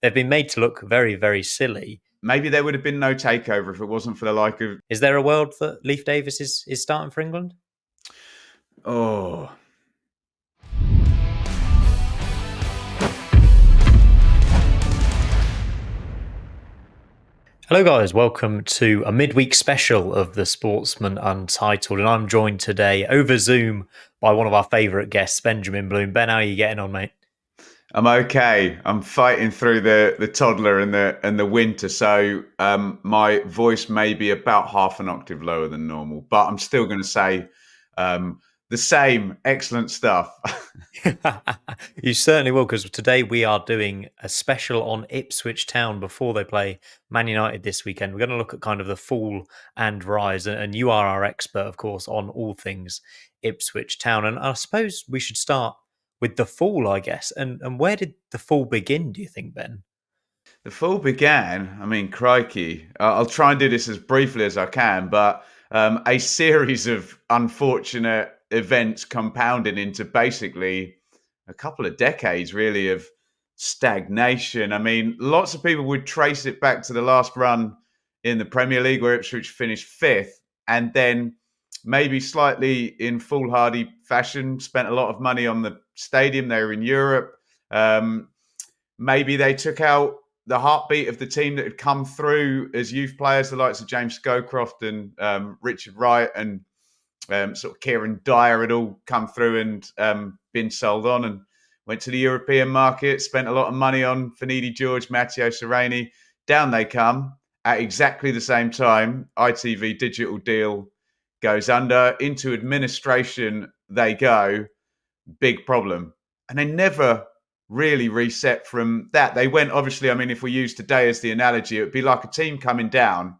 they've been made to look very, very silly. Maybe there would have been no takeover if it wasn't for the like of... Is there a world that Leif Davis is starting for England? Oh... Hello guys, welcome to a midweek special of the Sportsman Untitled, and I'm joined today over Zoom by one of our favourite guests, Benjamin Bloom. Ben, how are you getting on, mate? I'm okay. I'm fighting through the toddler and the winter, so my voice may be about half an octave lower than normal, but I'm still going to say the same excellent stuff. You certainly will, because today we are doing a special on Ipswich Town before they play Man United this weekend. We're going to look at kind of the fall and rise, and you are our expert, of course, on all things Ipswich Town. And I suppose we should start with the fall, I guess. And where did the fall begin, do you think, Ben? The fall began, I mean, crikey. I'll try and do this as briefly as I can, but a series of unfortunate events compounded into basically a couple of decades, really, of stagnation. I mean, lots of people would trace it back to the last run in the Premier League where Ipswich finished fifth, and then maybe slightly in foolhardy fashion, spent a lot of money on the stadium. They were in Europe. Maybe they took out the heartbeat of the team that had come through as youth players, the likes of James Scowcroft and Richard Wright and sort of Kieran Dyer had all come through and been sold on and went to the European market, spent a lot of money on Finidi George, Matteo Sereni. Down they come at exactly the same time. ITV digital deal goes under. Into administration they go. Big problem. And they never really reset from that. They went, obviously, I mean, if we use today as the analogy, it would be like a team coming down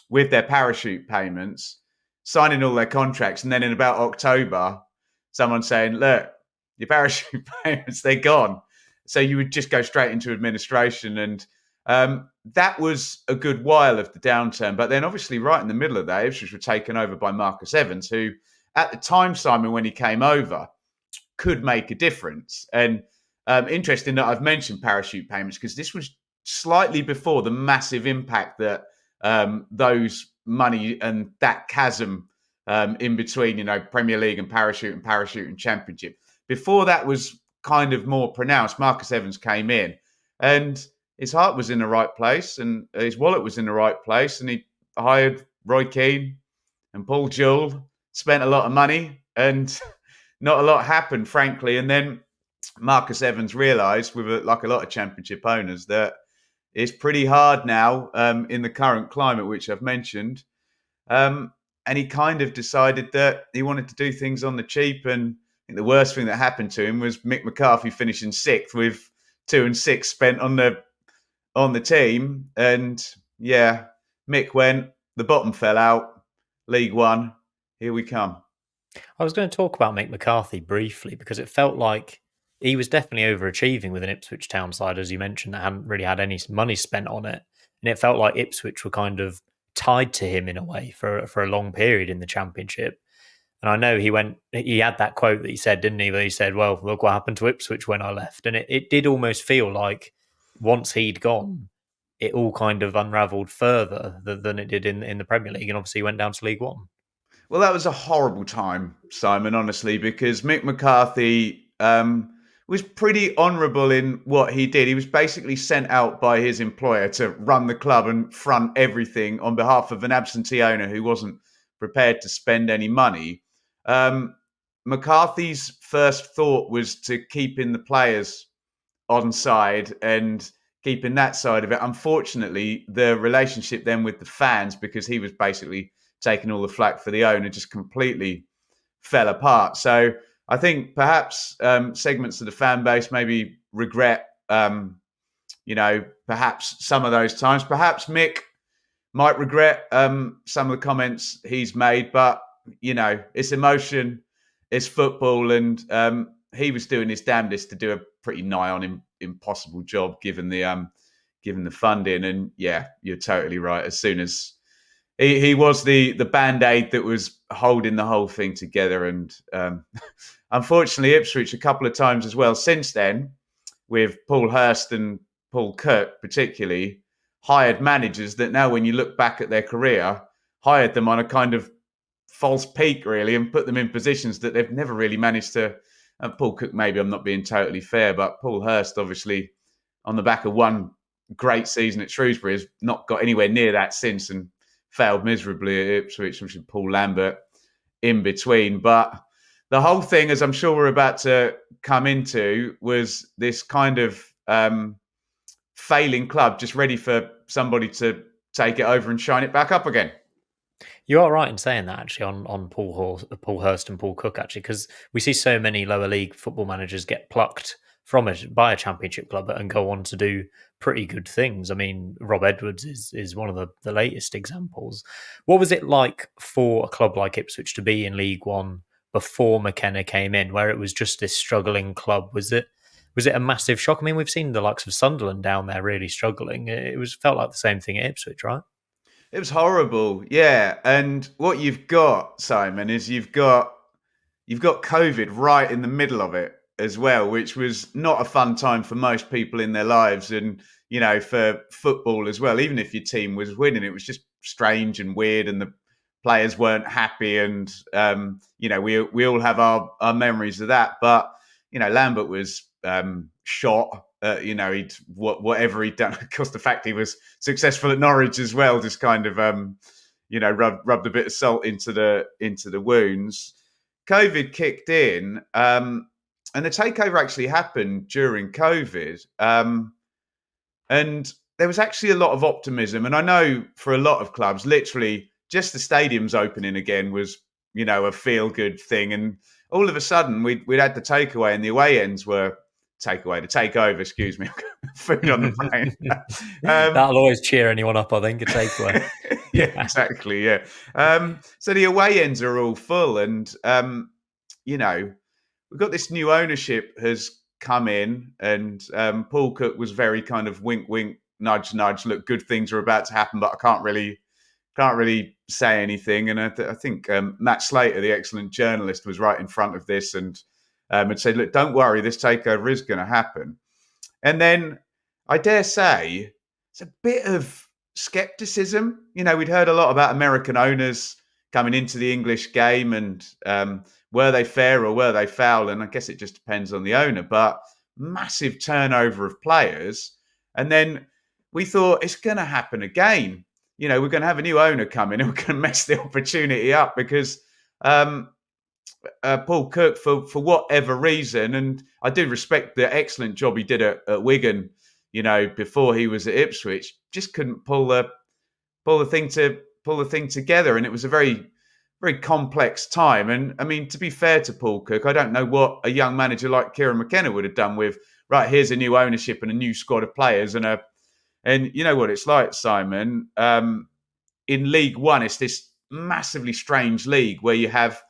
with their parachute payments, signing all their contracts, and then in about October, someone saying, look, your parachute payments, they're gone. So you would just go straight into administration. And that was a good while of the downturn. But then obviously right in the middle of that, Ipswich were taken over by Marcus Evans, who at the time, Simon, when he came over, could make a difference. And interesting that I've mentioned parachute payments, because this was slightly before the massive impact that those money and that chasm in between, Premier League and Parachute and Championship. Before that was kind of more pronounced, Marcus Evans came in and his heart was in the right place and his wallet was in the right place, and he hired Roy Keane and Paul Jewell, spent a lot of money and not a lot happened, frankly. And then Marcus Evans realised, like a lot of Championship owners, that it's pretty hard now in the current climate, which I've mentioned. And he kind of decided that he wanted to do things on the cheap. And I think the worst thing that happened to him was Mick McCarthy finishing sixth with 2 and 6 spent on the team. And yeah, Mick went, the bottom fell out, League One, here we come. I was going to talk about Mick McCarthy briefly because it felt like he was definitely overachieving with an Ipswich Town side, as you mentioned, that hadn't really had any money spent on it. And it felt like Ipswich were kind of tied to him in a way for a long period in the Championship. And I know he had that quote that he said, didn't he? That he said, well, look what happened to Ipswich when I left. And it did almost feel like once he'd gone, it all kind of unravelled further than it did in the Premier League. And obviously he went down to League One. Well, that was a horrible time, Simon, honestly, because Mick McCarthy was pretty honourable in what he did. He was basically sent out by his employer to run the club and front everything on behalf of an absentee owner who wasn't prepared to spend any money. McCarthy's first thought was to keeping the players on side and keeping that side of it. Unfortunately, the relationship then with the fans, because he was basically taking all the flack for the owner, just completely fell apart. So I think perhaps segments of the fan base maybe regret, perhaps some of those times. Perhaps Mick might regret some of the comments he's made, but, it's emotion, it's football, and he was doing his damnedest to do a pretty nigh on impossible job given the funding. And yeah, you're totally right. As soon as he was the band-aid that was holding the whole thing together. And unfortunately, Ipswich a couple of times as well since then, with Paul Hurst and Paul Cook particularly, hired managers that now, when you look back at their career, hired them on a kind of false peak, really, and put them in positions that they've never really managed to. Paul Cook, maybe I'm not being totally fair, but Paul Hurst, obviously, on the back of one great season at Shrewsbury, has not got anywhere near that since and failed miserably at Ipswich, which is Paul Lambert in between. But the whole thing, as I'm sure we're about to come into, was this kind of failing club just ready for somebody to take it over and shine it back up again. You are right in saying that, actually, on Paul Hurst and Paul Cook, actually, because we see so many lower league football managers get plucked from it by a championship club and go on to do pretty good things. I mean, Rob Edwards is one of the latest examples. What was it like for a club like Ipswich to be in League One before McKenna came in, where it was just this struggling club? Was it a massive shock? I mean, we've seen the likes of Sunderland down there really struggling. It felt like the same thing at Ipswich, right? It was horrible, yeah. And what you've got, Simon, is you've got COVID right in the middle of it as well, which was not a fun time for most people in their lives, and for football as well. Even if your team was winning, it was just strange and weird, and the players weren't happy, and we all have our memories of that. But Lambert was shot. Whatever he'd done. Of course, the fact he was successful at Norwich as well just kind of rubbed a bit of salt into the wounds. COVID kicked in, and the takeover actually happened during COVID, and there was actually a lot of optimism. And I know for a lot of clubs, literally just the stadiums opening again was a feel good thing, and all of a sudden we'd had the takeaway, and the away ends were. The takeover, excuse me. Food on the plane. That'll always cheer anyone up, I think, a takeaway. Yeah, exactly, yeah. So the away ends are all full, and, we've got this new ownership has come in, and Paul Cook was very kind of wink, wink, nudge, nudge. Look, good things are about to happen, but I can't really say anything. And I think Matt Slater, the excellent journalist, was right in front of this and said, look, don't worry, this takeover is going to happen. And then I dare say it's a bit of skepticism. We'd heard a lot about American owners coming into the English game, and were they fair or were they foul? And I guess it just depends on the owner, but massive turnover of players. And then we thought it's going to happen again. We're going to have a new owner come in and we're going to mess the opportunity up because Paul Cook, for whatever reason, and I do respect the excellent job he did at Wigan, before he was at Ipswich, just couldn't pull the thing together, and it was a very, very complex time. And I mean, to be fair to Paul Cook, I don't know what a young manager like Kieran McKenna would have done with right. Here's a new ownership and a new squad of players, and you know what it's like, Simon. In League One, it's this massively strange league where you have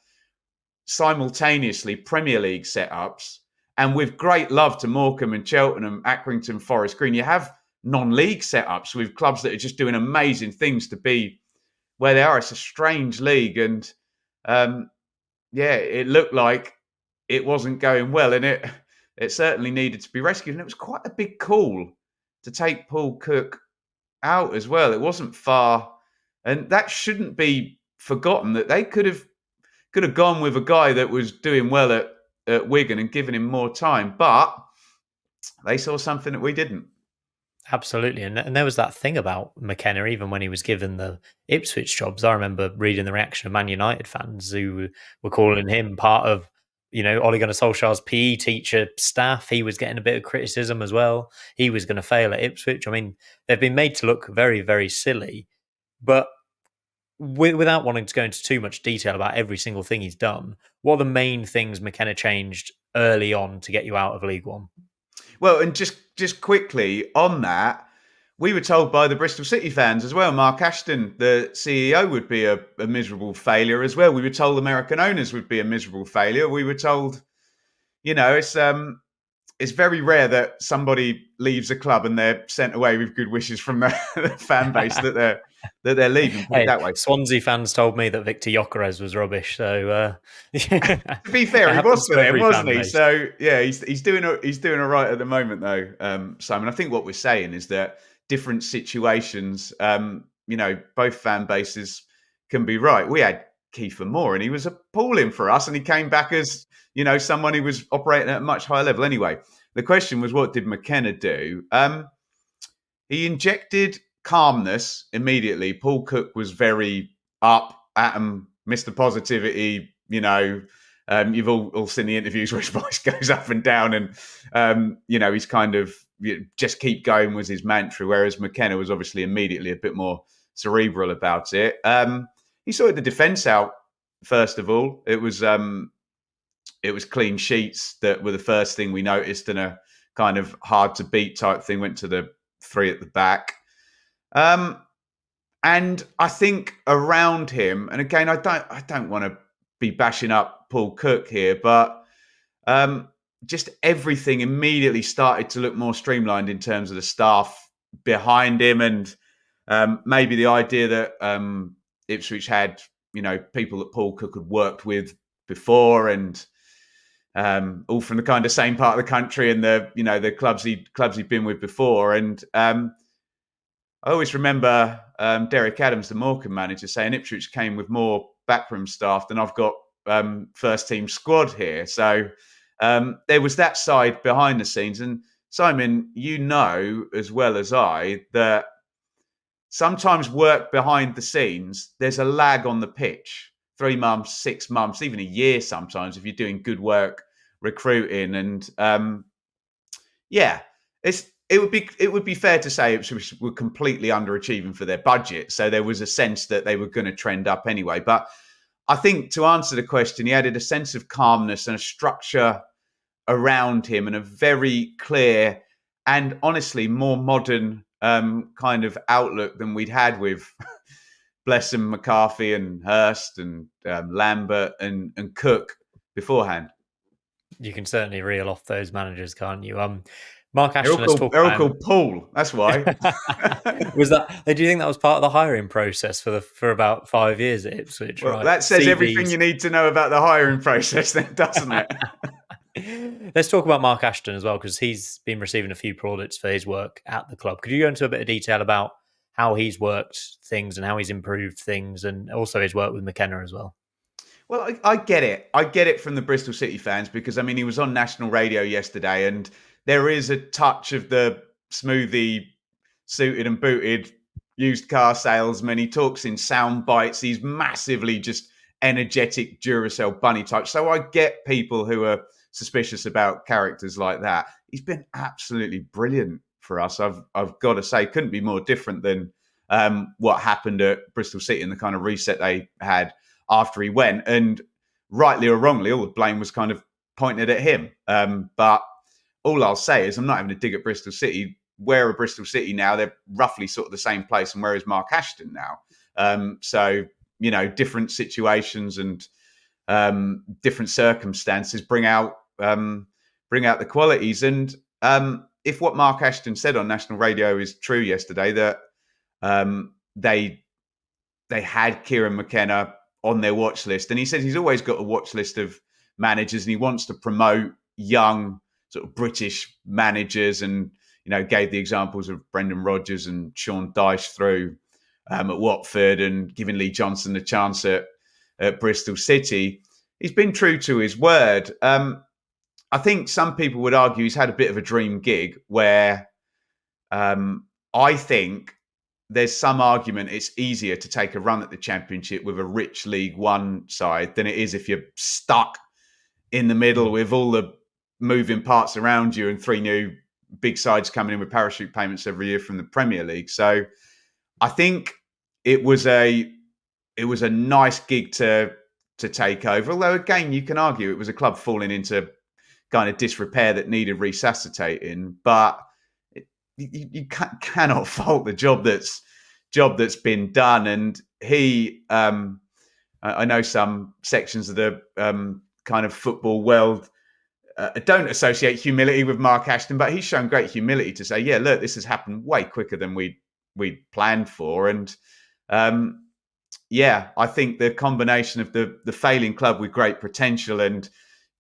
simultaneously Premier League setups, and with great love to Morecambe and Cheltenham, Accrington, Forest Green, you have non-league setups with clubs that are just doing amazing things to be where they are. It's a strange league, and it looked like it wasn't going well, and it certainly needed to be rescued. And it was quite a big call to take Paul Cook out as well. It wasn't far, and that shouldn't be forgotten, that they could have gone with a guy that was doing well at Wigan and given him more time, but they saw something that we didn't. Absolutely. And there was that thing about McKenna, even when he was given the Ipswich jobs. I remember reading the reaction of Man United fans who were calling him part of, Ole Gunnar Solskjaer's PE teacher staff. He was getting a bit of criticism as well. He was going to fail at Ipswich. I mean, they've been made to look very, very silly, but without wanting to go into too much detail about every single thing he's done, what are the main things McKenna changed early on to get you out of League One? Well, and just quickly on that, we were told by the Bristol City fans as well, Mark Ashton, the CEO, would be a miserable failure as well. We were told American owners would be a miserable failure. We were told, it's it's very rare that somebody leaves a club and they're sent away with good wishes from the fan base that they're leaving. Put it Hey, that way. Swansea fans told me that Victor Gyökeres was rubbish. So To be it fair, he was happens for to them, every fan wasn't he? base. So yeah, he's doing all right at the moment, though. Simon, I think what we're saying is that different situations, both fan bases can be right. We had Kiefer Moore, and he was appalling for us, and he came back as someone who was operating at a much higher level. Anyway, the question was, what did McKenna do? He injected calmness immediately. Paul Cook was very up at him, Mr. Positivity. You've all seen the interviews where his voice goes up and down, and he's kind of just keep going was his mantra. Whereas McKenna was obviously immediately a bit more cerebral about it. He sorted the defence out first of all. It was clean sheets that were the first thing we noticed, and a kind of hard to beat type thing went to the three at the back. And I think around him, and again, I don't want to be bashing up Paul Cook here, but just everything immediately started to look more streamlined in terms of the staff behind him, and maybe the idea that Ipswich had, people that Paul Cook had worked with before, and all from the kind of same part of the country, and the clubs he'd been with before. And I always remember Derek Adams, the Morecambe manager, saying Ipswich came with more backroom staff than I've got first team squad here. So there was that side behind the scenes. And Simon, as well as I, that sometimes work behind the scenes, there's a lag on the pitch. 3 months, 6 months, even a year sometimes if you're doing good work recruiting. And it would be fair to say Ipswich were completely underachieving for their budget. So there was a sense that they were going to trend up anyway. But I think to answer the question, he added a sense of calmness and a structure around him, and a very clear and honestly more modern kind of outlook than we'd had with bless him, McCarthy and Hurst and Lambert and Cook beforehand. You can certainly reel off those managers, can't you? Mark They're Ashton, let's talk all about called Paul. That's why. Was that? Do you think that was part of the hiring process for about 5 years at Ipswich? Well, right, that says CVs. everything you need to know about the hiring process, then, doesn't it? Let's talk about Mark Ashton as well, because he's been receiving a few plaudits for his work at the club. Could you go into a bit of detail about how he's worked things and how he's improved things, and also his work with McKenna as well? Well, I get it. I get it from the Bristol City fans, because, I mean, he was on national radio yesterday, and there is a touch of the smoothie, suited and booted used car salesman. He talks in sound bites. He's massively just energetic Duracell bunny type. So I get people who are suspicious about characters like that. He's been absolutely brilliant for us. I've got to say, couldn't be more different than what happened at Bristol City and the kind of reset they had after he went. And rightly or wrongly, all the blame was kind of pointed at him. But all I'll say is I'm not having to dig at Bristol City. Where are Bristol City now? They're roughly sort of the same place. And where is Mark Ashton now? So, different situations and different circumstances bring out the qualities. And if what Mark Ashton said on national radio is true yesterday, that they had Kieran McKenna on their watch list, and he says he's always got a watch list of managers, and he wants to promote young sort of British managers, and gave the examples of Brendan Rodgers and Sean Dyche through at Watford, and giving Lee Johnson a chance at Bristol City. He's been true to his word. I think some people would argue he's had a bit of a dream gig, where I think there's some argument it's easier to take a run at the Championship with a rich League One side than it is if you're stuck in the middle with all the moving parts around you and 3 new big sides coming in with parachute payments every year from the Premier League. So I think it was a nice gig to take over. Although, again, you can argue it was a club falling into kind of disrepair that needed resuscitating. But you cannot fault the job that's been done. And he, I know some sections of the kind of football world don't associate humility with Mark Ashton, but he's shown great humility to say, yeah, look, this has happened way quicker than we planned for. And yeah, I think the combination of the failing club with great potential and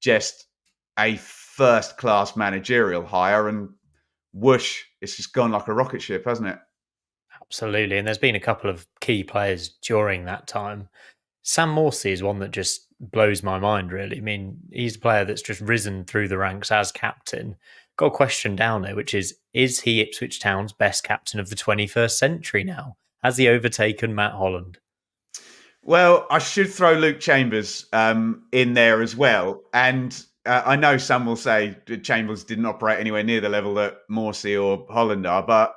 just a first-class managerial hire, and whoosh, it's just gone like a rocket ship, hasn't it? Absolutely. And there's been a couple of key players during that time. Sam Morsy is one that just blows my mind, really. I mean, he's a player that's just risen through the ranks as captain. Got a question down there, which is he Ipswich Town's best captain of the 21st century now? Has he overtaken Matt Holland? Well, I should throw Luke Chambers in there as well. And I know some will say that Chambers didn't operate anywhere near the level that Morsy or Holland are, but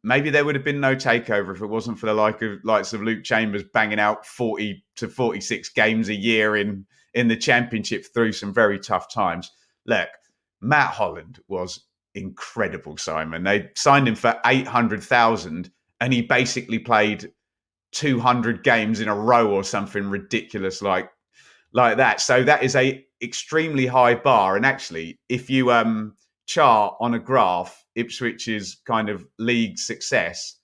maybe there would have been no takeover if it wasn't for the likes of Luke Chambers banging out 40 to 46 games a year in the Championship through some very tough times. Look, Matt Holland was incredible, Simon. They signed him for 800,000 and he basically played 200 games in a row or something ridiculous like that. So that is a extremely high bar. And actually, if you chart on a graph Ipswich's kind of league success,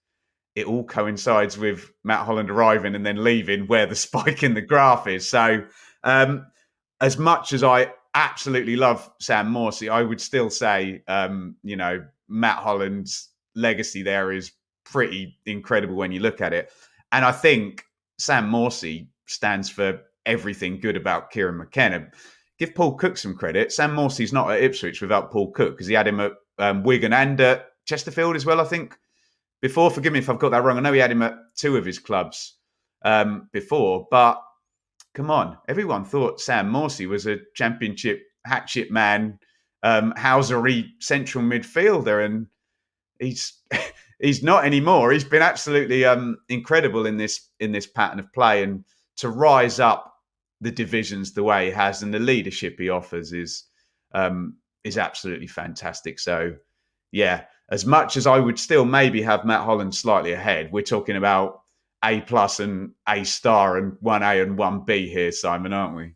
it all coincides with Matt Holland arriving and then leaving where the spike in the graph is. So as much as I absolutely love Sam Morsy, I would still say, Matt Holland's legacy there is pretty incredible when you look at it. And I think Sam Morsy stands for everything good about Kieran McKenna. Give Paul Cook some credit. Sam Morsy's not at Ipswich without Paul Cook, because he had him at Wigan and at Chesterfield as well, I think, before. Forgive me if I've got that wrong. I know he had him at two of his clubs before, but come on. Everyone thought Sam Morsy was a Championship hatchet man, housery central midfielder, and he's not anymore. He's been absolutely incredible in this pattern of play, and to rise up the divisions the way he has and the leadership he offers is absolutely fantastic. So, yeah, as much as I would still maybe have Matt Holland slightly ahead, we're talking about A+ and A* and 1A and 1B here, Simon, aren't we?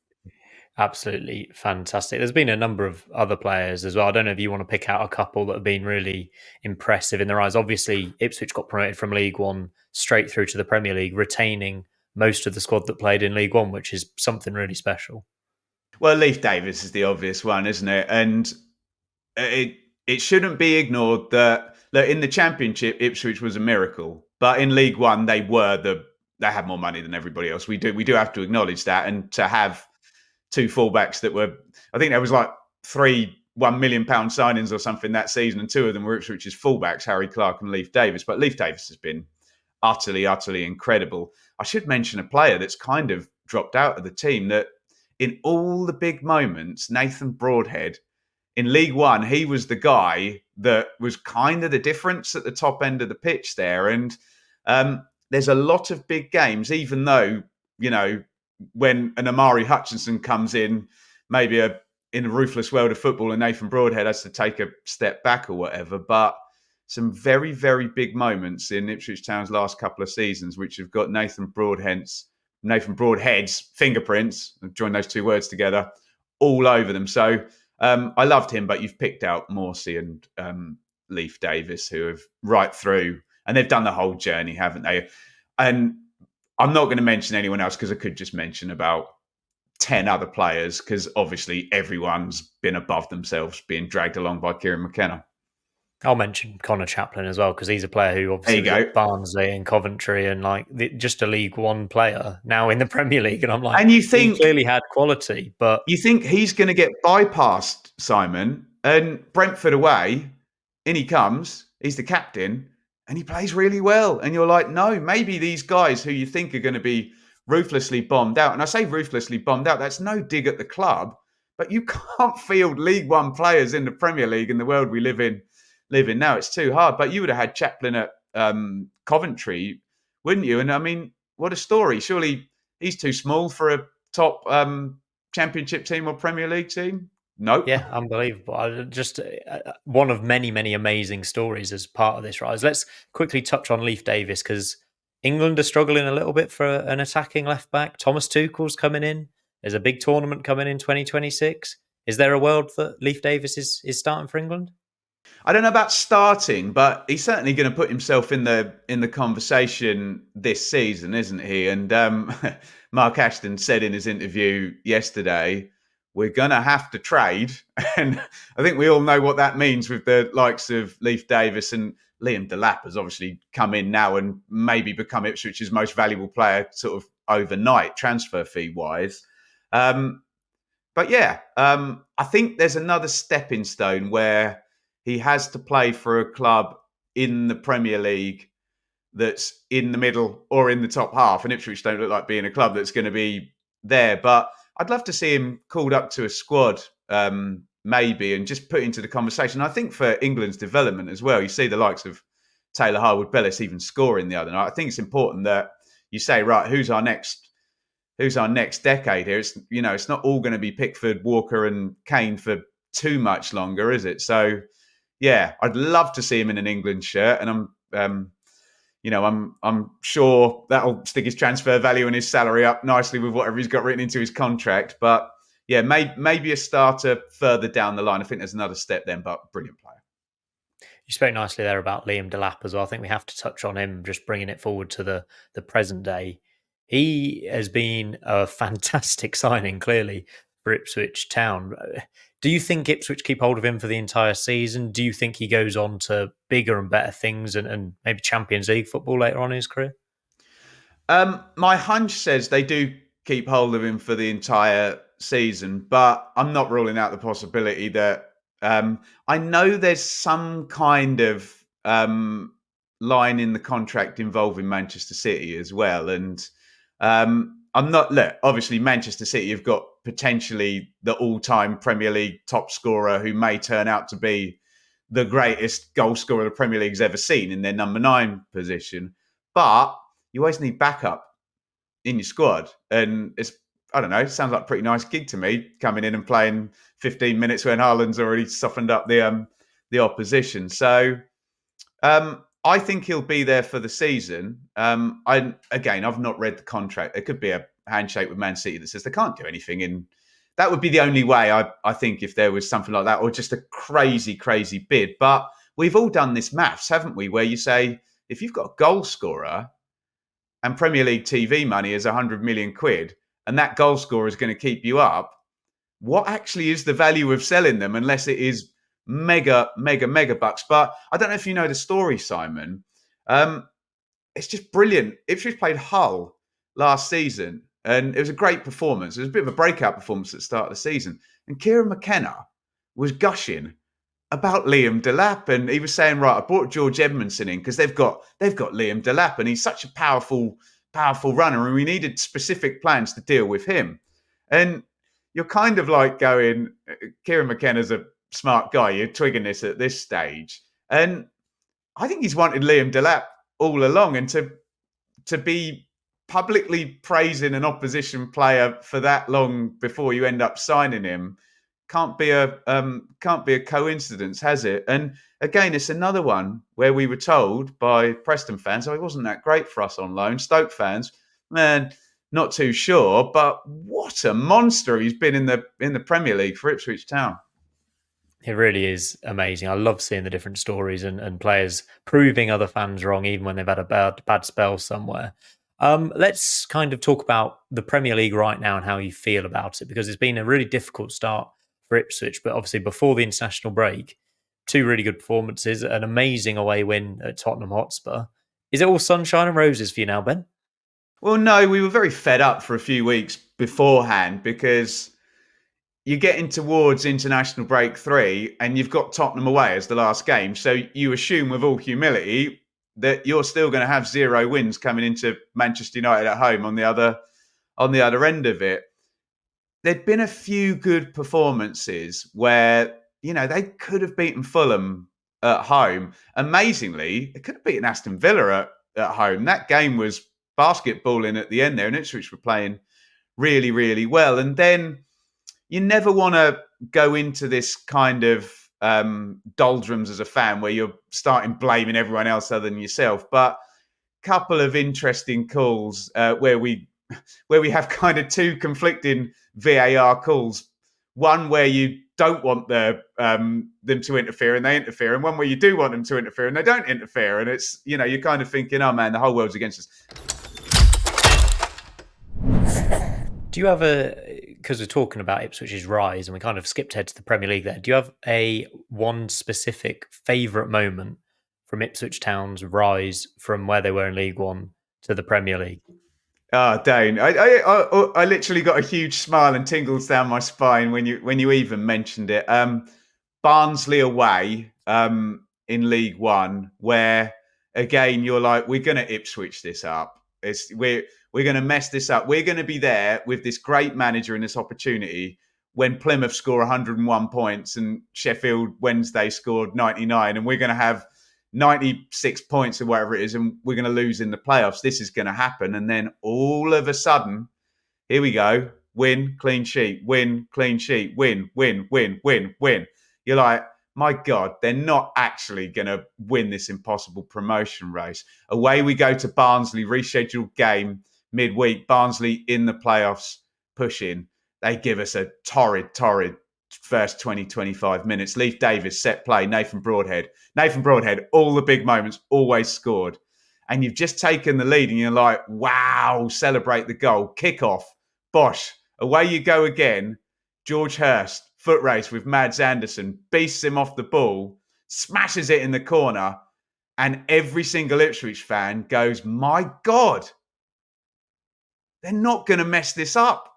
Absolutely fantastic. There's been a number of other players as well. I don't know if you want to pick out a couple that have been really impressive in their eyes. Obviously, Ipswich got promoted from League One straight through to the Premier League, retaining most of the squad that played in League One, which is something really special. Well, Leif Davis is the obvious one, isn't it? And it shouldn't be ignored that in the Championship, Ipswich was a miracle, but in League One, they had more money than everybody else. We do have to acknowledge that, and to have two fullbacks that were, I think there was like 3 £1 million signings or something that season, and two of them were Ipswich's fullbacks, Harry Clark and Leif Davis. But Leif Davis has been utterly, utterly incredible. I should mention a player that's kind of dropped out of the team, that in all the big moments, Nathan Broadhead, in League One, he was the guy that was kind of the difference at the top end of the pitch there. And there's a lot of big games, even though, when an Amari Hutchinson comes in, maybe in a ruthless world of football, and Nathan Broadhead has to take a step back or whatever. But some very, very big moments in Ipswich Town's last couple of seasons, which have got Nathan Broadhead's fingerprints, join those two words together, all over them. So I loved him, but you've picked out Morsy and Leif Davis, who have right through, and they've done the whole journey, haven't they? And I'm not going to mention anyone else, because I could just mention about 10 other players, because obviously everyone's been above themselves being dragged along by Kieran McKenna. I'll mention Connor Chaplin as well, because he's a player who obviously was at Barnsley and Coventry, and just a League One player now in the Premier League. And I'm like, and you think he clearly had quality, but you think he's going to get bypassed, Simon, and Brentford away, in he comes, he's the captain, and he plays really well. And you're like, no, maybe these guys who you think are going to be ruthlessly bombed out, and I say ruthlessly bombed out, that's no dig at the club, but you can't field League One players in the Premier League in the world we live in now. It's too hard. But you would have had Chaplin at Coventry, wouldn't you? And I mean, what a story. Surely he's too small for a top Championship team or Premier League team? Nope. Yeah, unbelievable. Just one of many, many amazing stories as part of this rise. Let's quickly touch on Leif Davis, because England are struggling a little bit for an attacking left back. Thomas Tuchel's coming in. There's a big tournament coming in 2026. Is there a world that Leif Davis is starting for England? I don't know about starting, but he's certainly going to put himself in the conversation this season, isn't he? And Mark Ashton said in his interview yesterday, we're going to have to trade. And I think we all know what that means with the likes of Leif Davis, and Liam Delap has obviously come in now and maybe become Ipswich's most valuable player sort of overnight, transfer fee wise. But yeah, I think there's another stepping stone where he has to play for a club in the Premier League that's in the middle or in the top half. And Ipswich don't look like being a club that's going to be there. But I'd love to see him called up to a squad, maybe, and just put into the conversation. I think for England's development as well, you see the likes of Taylor Harwood-Bellis even scoring the other night. I think it's important that you say, right, who's our next decade here? It's, you know, it's not all going to be Pickford, Walker, and Kane for too much longer, is it? So, yeah, I'd love to see him in an England shirt, and I'm sure that'll stick his transfer value and his salary up nicely with whatever he's got written into his contract. But yeah, maybe a starter further down the line. I think there's another step then, but brilliant player. You spoke nicely there about Liam Delap as well. I think we have to touch on him, just bringing it forward to the present day. He has been a fantastic signing, clearly, for Ipswich Town. Do you think Ipswich keep hold of him for the entire season? Do you think he goes on to bigger and better things and maybe Champions League football later on in his career? My hunch says they do keep hold of him for the entire season, but I'm not ruling out the possibility that I know there's some kind of line in the contract involving Manchester City as well. And I'm not, look, obviously Manchester City have got potentially the all-time Premier League top scorer who may turn out to be the greatest goal scorer the Premier League's ever seen in their number 9 position. But you always need backup in your squad. And it's, I don't know, it sounds like a pretty nice gig to me, coming in and playing 15 minutes when Haaland's already softened up the opposition. So I think he'll be there for the season. I've not read the contract. There could be a handshake with Man City that says they can't do anything. And that would be the only way, I think, if there was something like that, or just a crazy, crazy bid. But we've all done this maths, haven't we? Where you say, if you've got a goal scorer and Premier League TV money is 100 million quid, and that goal scorer is going to keep you up, what actually is the value of selling them unless it is mega bucks? But I don't know if you know the story, Simon. It's just brilliant. Ipswich played Hull last season, and it was a great performance. It was a bit of a breakout performance at the start of the season. And Kieran McKenna was gushing about Liam Delap, and he was saying, right, I brought George Edmondson in because they've got Liam Delap, and he's such a powerful runner, and we needed specific plans to deal with him. And you're kind of like going, Kieran McKenna's a smart guy. You're twigging this at this stage, and I think he's wanted Liam Delap all along, and to be publicly praising an opposition player for that long before you end up signing him can't be a coincidence, has it? And again, it's another one where we were told by Preston fans, oh, he wasn't that great for us on loan. Stoke fans, man, not too sure. But what a monster he's been in the Premier League for Ipswich Town. It really is amazing. I love seeing the different stories and players proving other fans wrong, even when they've had a bad spell somewhere. Let's kind of talk about the Premier League right now and how you feel about it, because it's been a really difficult start for Ipswich. But obviously before the international break, 2 really good performances, an amazing away win at Tottenham Hotspur. Is it all sunshine and roses for you now, Ben? Well, no, we were very fed up for a few weeks beforehand because you're getting towards international break 3 and you've got Tottenham away as the last game. So you assume with all humility that you're still going to have 0 wins coming into Manchester United at home on the other end of it. There'd been a few good performances where, you know, they could have beaten Fulham at home. Amazingly, they could have beaten Aston Villa at home. That game was basketballing at the end there, and Ipswich were playing really, really well. And then you never want to go into this kind of doldrums as a fan where you're starting blaming everyone else other than yourself. But a couple of interesting calls where we have kind of 2 conflicting VAR calls. one where you don't want them to interfere and they interfere, and one where you do want them to interfere and they don't interfere. And it's, you're kind of thinking, oh man, the whole world's against us. Do you have because we're talking about Ipswich's rise and we kind of skipped ahead to the Premier League there, do you have one specific favourite moment from Ipswich Town's rise from where they were in League One to the Premier League? Oh, Dane, I literally got a huge smile and tingles down my spine when you even mentioned it. Barnsley away in League One, where again you're like, we're going to Ipswich this up. We're going to mess this up. We're going to be there with this great manager and this opportunity when Plymouth score 101 points and Sheffield Wednesday scored 99, and we're going to have 96 points or whatever it is, and we're going to lose in the playoffs. This is going to happen. And then all of a sudden, here we go. Win, clean sheet, win, clean sheet, win, win, win, win, win. You're like, my God, they're not actually going to win this impossible promotion race. Away we go to Barnsley, rescheduled game midweek. Barnsley in the playoffs, pushing. They give us a torrid first 20, 25 minutes. Leif Davis, set play, Nathan Broadhead, all the big moments, always scored. And you've just taken the lead and you're like, wow, celebrate the goal. Kick off, Bosch, away you go again. George Hurst, foot race with Mads Anderson, beasts him off the ball, smashes it in the corner. And every single Ipswich fan goes, my God, they're not going to mess this up.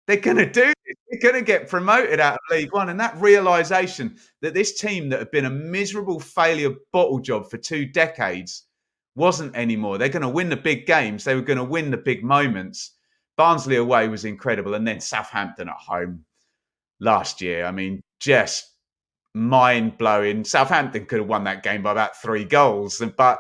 They're going to do it. They're going to get promoted out of League One. And that realisation that this team that had been a miserable failure bottle job for 2 decades wasn't anymore. They're going to win the big games. They were going to win the big moments. Barnsley away was incredible. And then Southampton at home last year. I mean, just mind-blowing. Southampton could have won that game by about 3 goals. But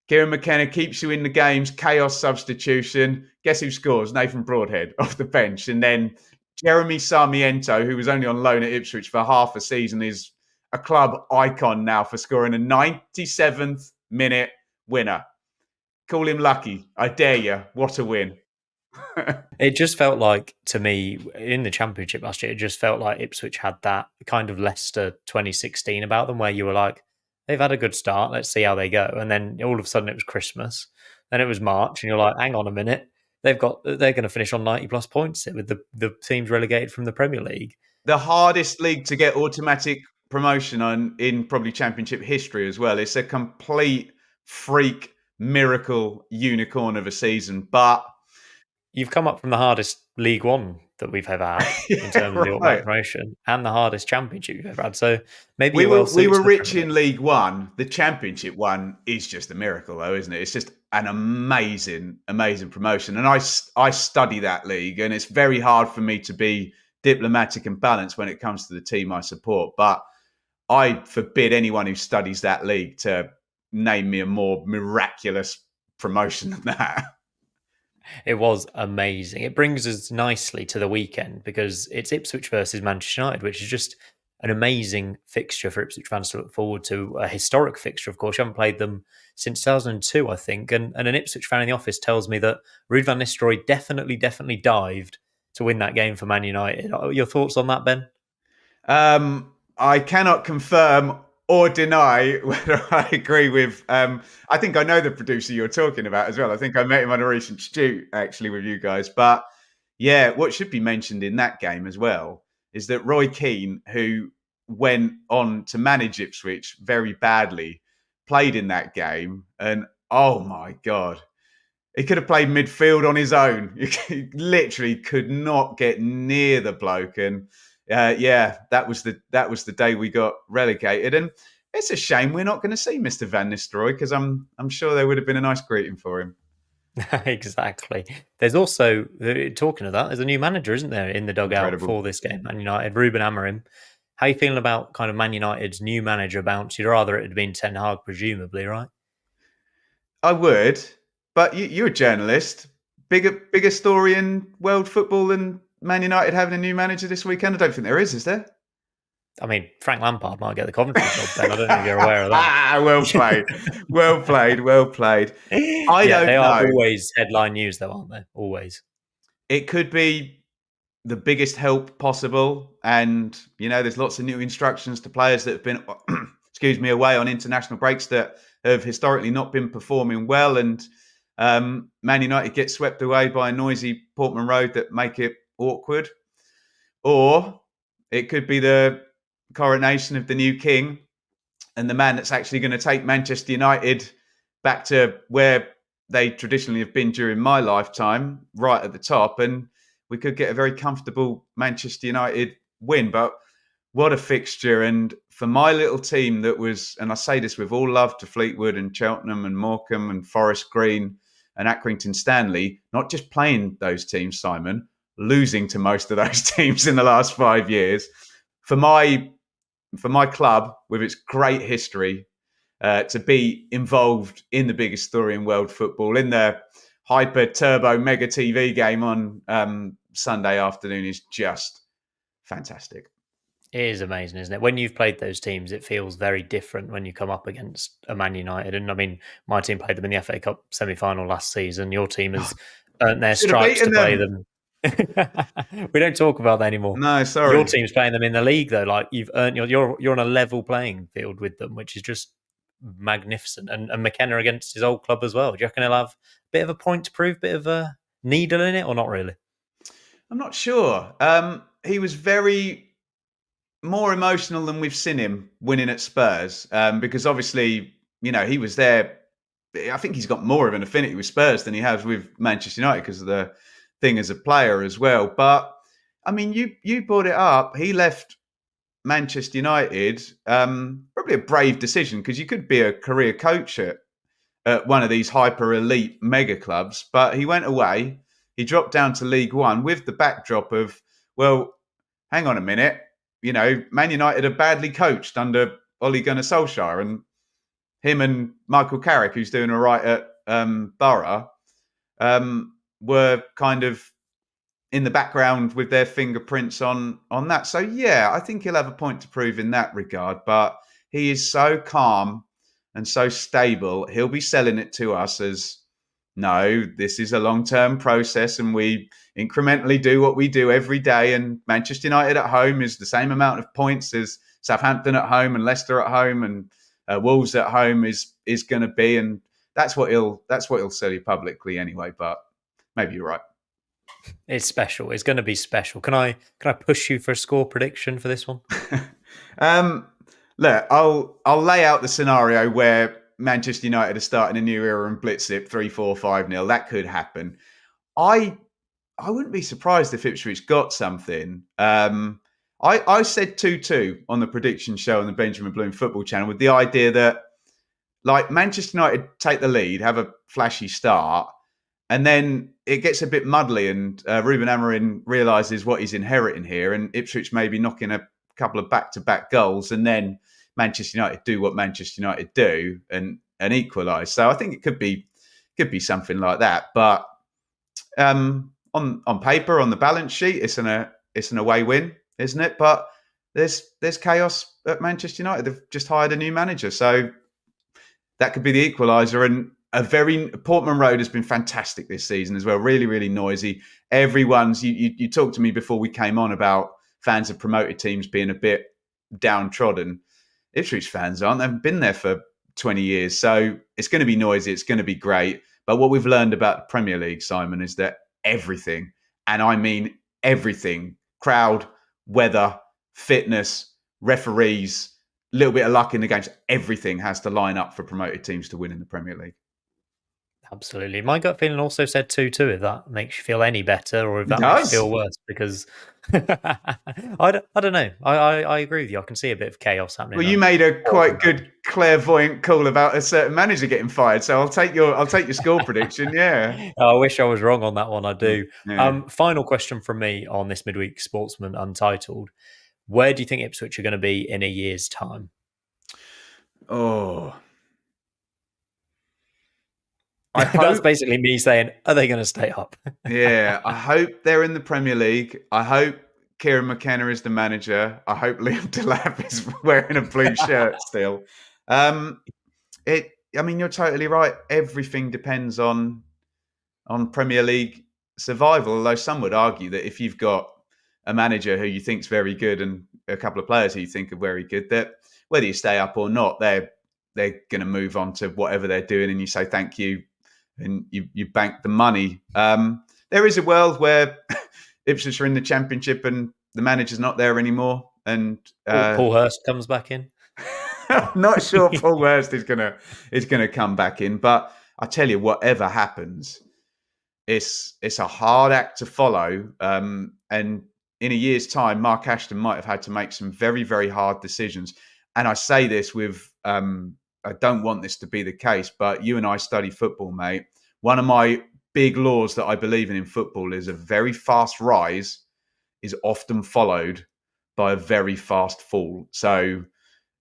Kieran McKenna keeps you in the games, chaos substitution. Guess who scores? Nathan Broadhead off the bench. And then Jeremy Sarmiento, who was only on loan at Ipswich for half a season, is a club icon now for scoring a 97th minute winner. Call him lucky. I dare you. What a win. It just felt like, to me, in the Championship last year, it just felt like Ipswich had that kind of Leicester 2016 about them, where you were like, they've had a good start, let's see how they go. And then all of a sudden it was Christmas, then it was March, and you're like, hang on a minute, they're going to finish on 90 plus points with the teams relegated from the Premier League. The hardest league to get automatic promotion on in probably Championship history as well. It's a complete freak, miracle, unicorn of a season. But you've come up from the hardest League One that we've ever had in terms of the automatic promotion, and the hardest Championship you've ever had. So maybe we were rich in League One. The Championship one is just a miracle, though, isn't it? It's just an amazing, amazing promotion. And I study that league, and it's very hard for me to be diplomatic and balanced when it comes to the team I support. But I forbid anyone who studies that league to name me a more miraculous promotion than that. It was amazing. It brings us nicely to the weekend because it's Ipswich versus Manchester United, which is just an amazing fixture for Ipswich fans to look forward to. A historic fixture, of course. You haven't played them since 2002, I think. And an Ipswich fan in the office tells me that Ruud van Nistelrooy definitely dived to win that game for Man United. Your thoughts on that, Ben? I cannot confirm or deny whether I agree with. I think I know the producer you're talking about as well. I think I met him on a recent shoot actually with you guys. But yeah, what should be mentioned in that game as well is that Roy Keane, who went on to manage Ipswich very badly, played in that game. And oh my God, he could have played midfield on his own. He literally could not get near the bloke. And that was the day we got relegated. And it's a shame we're not going to see Mr. Van Nistelrooy, because I'm sure there would have been a nice greeting for him. Exactly. There's also, talking of that, there's a new manager, isn't there, in the dugout for this game, Man United, Ruben Amorim. How are you feeling about kind of Man United's new manager bounce? You'd rather it had been Ten Hag, presumably, right? I would, but you're a journalist. Bigger story in world football than Man United having a new manager this weekend? I don't think there is there? I mean, Frank Lampard might get the Coventry job then. I don't know if you're aware of that. Well played. Well played. I don't know. They are always headline news, though, aren't they? Always. It could be the biggest help possible. And, there's lots of new instructions to players that have been, away on international breaks that have historically not been performing well. And Man United get swept away by a noisy Portman Road that make it awkward. Or it could be the coronation of the new king and the man that's actually going to take Manchester United back to where they traditionally have been during my lifetime, right at the top. And we could get a very comfortable Manchester United win. But what a fixture. And for my little team that was, and I say this with all love to Fleetwood and Cheltenham and Morecambe and Forest Green and Accrington Stanley, not just playing those teams, Simon, losing to most of those teams in the last 5 years. For my club, with its great history, to be involved in the biggest story in world football, in the hyper turbo mega TV game on Sunday afternoon, is just fantastic. It is amazing, isn't it? When you've played those teams, it feels very different when you come up against a Man United. And I mean, my team played them in the FA Cup semi-final last season. Your team has earned their stripes to play them. We don't talk about that anymore. No, sorry. Your team's playing them in the league, though. Like, you've earned you're on a level playing field with them, which is just magnificent. And McKenna against his old club as well. Do you reckon he'll have a bit of a point to prove, bit of a needle in it, or not really? I'm not sure. He was very more emotional than we've seen him winning at Spurs, because obviously, he was there. I think he's got more of an affinity with Spurs than he has with Manchester United because of the thing as a player as well. But I mean, you brought it up. He left Manchester United, probably a brave decision, because you could be a career coach at one of these hyper elite mega clubs. But he went away. He dropped down to League One with the backdrop of, well, hang on a minute. Man United are badly coached under Ole Gunnar Solskjaer, and him and Michael Carrick, who's doing all right at Borough, were kind of in the background with their fingerprints on that. So, yeah, I think he'll have a point to prove in that regard. But he is so calm and so stable. He'll be selling it to us as, no, this is a long-term process and we incrementally do what we do every day. And Manchester United at home is the same amount of points as Southampton at home and Leicester at home and Wolves at home is going to be. And that's what he'll sell you publicly anyway. But maybe you're right. It's special. It's going to be special. Can I push you for a score prediction for this one? Look, I'll lay out the scenario where Manchester United are starting a new era and blitz it 3-4, 5-0. That could happen. I wouldn't be surprised if Ipswich got something. I said 2-2 on the prediction show on the Benjamin Bloom football channel, with the idea that, like, Manchester United take the lead, have a flashy start, and then it gets a bit muddly and Ruben Amorim realises what he's inheriting here, and Ipswich maybe knocking a couple of back-to-back goals, and then Manchester United do what Manchester United do and equalise. So I think it could be something like that. But on paper, on the balance sheet, it's an away win, isn't it? But there's chaos at Manchester United. They've just hired a new manager, so that could be the equaliser. And Portman Road has been fantastic this season as well. Really, really noisy. Everyone's you talked to me before we came on about fans of promoted teams being a bit downtrodden. Ipswich fans aren't. They've been there for 20 years. So it's going to be noisy. It's going to be great. But what we've learned about the Premier League, Simon, is that everything, and I mean everything, crowd, weather, fitness, referees, a little bit of luck in the games, everything has to line up for promoted teams to win in the Premier League. Absolutely. My gut feeling also said 2-2, if that makes you feel any better, or if that makes you feel worse, because I don't know. I agree with you. I can see a bit of chaos happening. Well, you made a quite good clairvoyant call about a certain manager getting fired, so I'll take your score prediction. Yeah. I wish I was wrong on that one. I do. Yeah. Final question from me on this midweek Sportsman Untitled. Where do you think Ipswich are going to be in a year's time? Oh. That's basically me saying, are they going to stay up? Yeah, I hope they're in the Premier League. I hope Kieran McKenna is the manager. I hope Liam Delap is wearing a blue shirt still. I mean, you're totally right. Everything depends on Premier League survival, although some would argue that if you've got a manager who you think's very good and a couple of players who you think are very good, that whether you stay up or not, they're going to move on to whatever they're doing, and you say thank you, and you bank the money. There is a world where Ipswich are in the Championship and the manager's not there anymore, and Paul Hurst comes back in. I'm not sure Paul Hurst is gonna come back in, but I tell you, whatever happens, it's a hard act to follow. And in a year's time, Mark Ashton might have had to make some very, very hard decisions. And I say this with, I don't want this to be the case, but you and I study football, mate. One of my big laws that I believe in football is a very fast rise is often followed by a very fast fall. So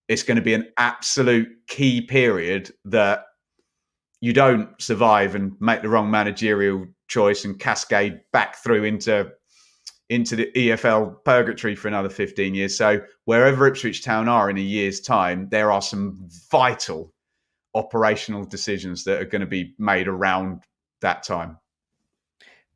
it's going to be an absolute key period that you don't survive and make the wrong managerial choice and cascade back through into the EFL purgatory for another 15 years. So wherever Ipswich Town are in a year's time, there are some vital operational decisions that are going to be made around that time.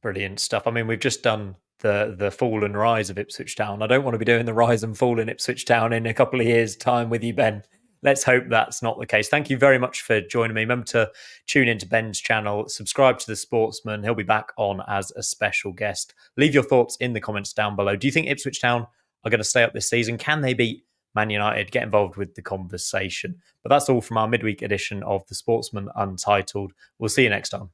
Brilliant stuff. I mean, we've just done the fall and rise of Ipswich Town. I don't want to be doing the rise and fall in Ipswich Town in a couple of years' time with you, Ben. Let's hope that's not the case. Thank you very much for joining me. Remember to tune into Ben's channel, subscribe to The Sportsman. He'll be back on as a special guest. Leave your thoughts in the comments down below. Do you think Ipswich Town are going to stay up this season? Can they beat Man United? Get involved with the conversation. But that's all from our midweek edition of The Sportsman Untitled. We'll see you next time.